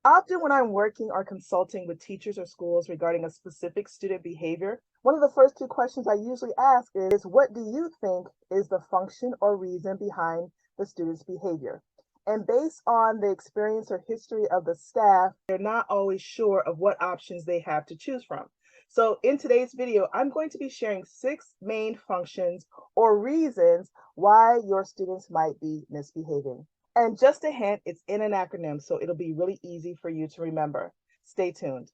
Often, when I'm working or consulting with teachers or schools regarding a specific student behavior, one of the first two questions I usually ask is, what do you think is the function or reason behind the student's behavior? And based on the experience or history of the staff, they're not always sure of what options they have to choose from. So, in today's video, I'm going to be sharing 6 main functions or reasons why your students might be misbehaving. And just a hint, it's in an acronym, so it'll be really easy for you to remember. Stay tuned.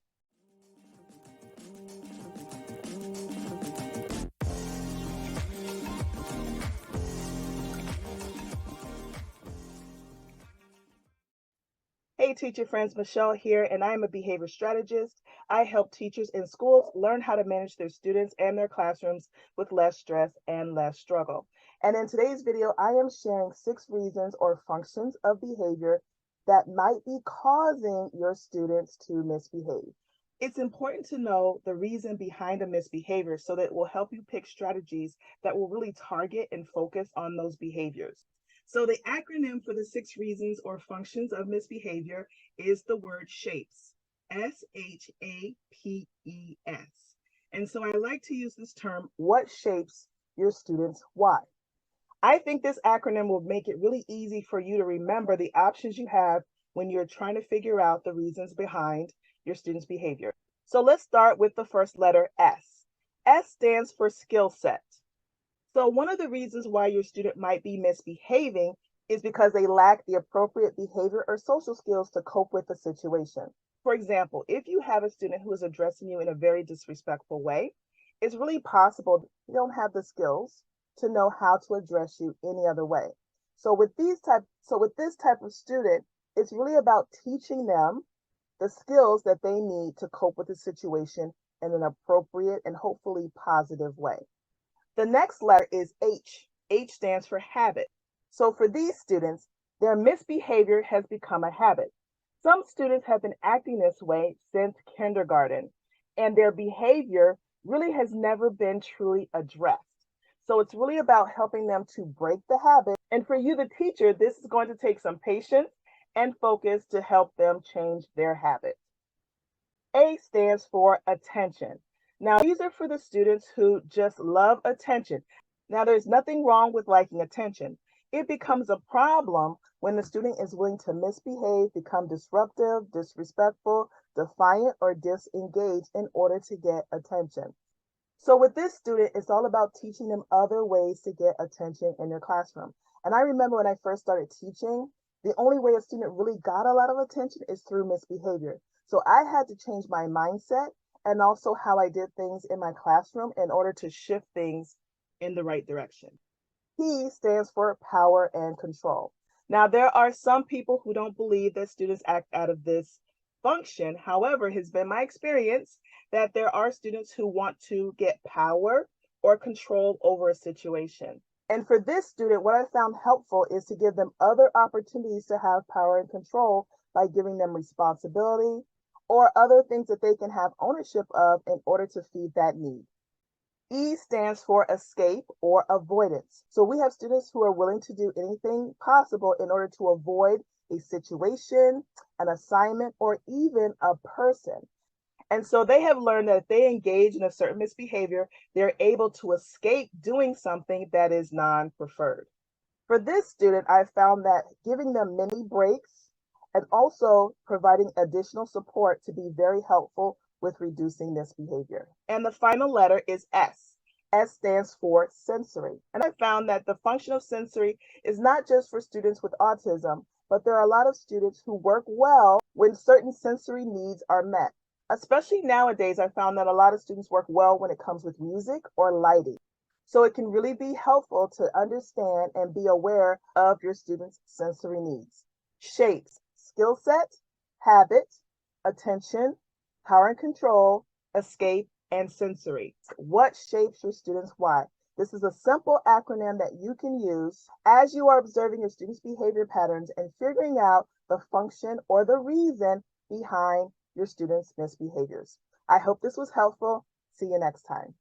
Hey, teacher friends, Michelle here, and I am a behavior strategist. I help teachers in schools learn how to manage their students and their classrooms with less stress and less struggle. And in today's video, I am sharing 6 reasons or functions of behavior that might be causing your students to misbehave. It's important to know the reason behind a misbehavior so that it will help you pick strategies that will really target and focus on those behaviors. So the acronym for the 6 reasons or functions of misbehavior is the word SHAPES, SHAPES. And so I like to use this term, what shapes your students' why? I think this acronym will make it really easy for you to remember the options you have when you're trying to figure out the reasons behind your students' behavior. So let's start with the first letter S. S stands for skill set. So one of the reasons why your student might be misbehaving is because they lack the appropriate behavior or social skills to cope with the situation. For example, if you have a student who is addressing you in a very disrespectful way, it's really possible they don't have the skills to know how to address you any other way. So with this type of student, it's really about teaching them the skills that they need to cope with the situation in an appropriate and hopefully positive way. The next letter is H. H stands for habit. So for these students, their misbehavior has become a habit. Some students have been acting this way since kindergarten, and their behavior really has never been truly addressed. So it's really about helping them to break the habit. And for you, the teacher, this is going to take some patience and focus to help them change their habits. A stands for attention. Now, these are for the students who just love attention. Now, there's nothing wrong with liking attention. It becomes a problem when the student is willing to misbehave, become disruptive, disrespectful, defiant, or disengaged in order to get attention. So with this student, it's all about teaching them other ways to get attention in their classroom. And I remember when I first started teaching, the only way a student really got a lot of attention is through misbehavior. So I had to change my mindset and also how I did things in my classroom in order to shift things in the right direction. P stands for power and control. Now, there are some people who don't believe that students act out of this function. However, it has been my experience that there are students who want to get power or control over a situation. And for this student, what I found helpful is to give them other opportunities to have power and control by giving them responsibility or other things that they can have ownership of in order to feed that need. E stands for escape or avoidance. So we have students who are willing to do anything possible in order to avoid a situation, an assignment, or even a person. And so they have learned that if they engage in a certain misbehavior, they're able to escape doing something that is non-preferred. For this student, I found that giving them mini breaks and also providing additional support to be very helpful with reducing this behavior. And the final letter is S. S stands for sensory. And I found that the function of sensory is not just for students with autism, but there are a lot of students who work well when certain sensory needs are met. Especially nowadays, I found that a lot of students work well when it comes with music or lighting. So it can really be helpful to understand and be aware of your students' sensory needs. Shapes, skill set, habit, attention, power and control, escape, and sensory. What shapes your students' why? This is a simple acronym that you can use as you are observing your students' behavior patterns and figuring out the function or the reason behind your students' misbehaviors. I hope this was helpful. See you next time.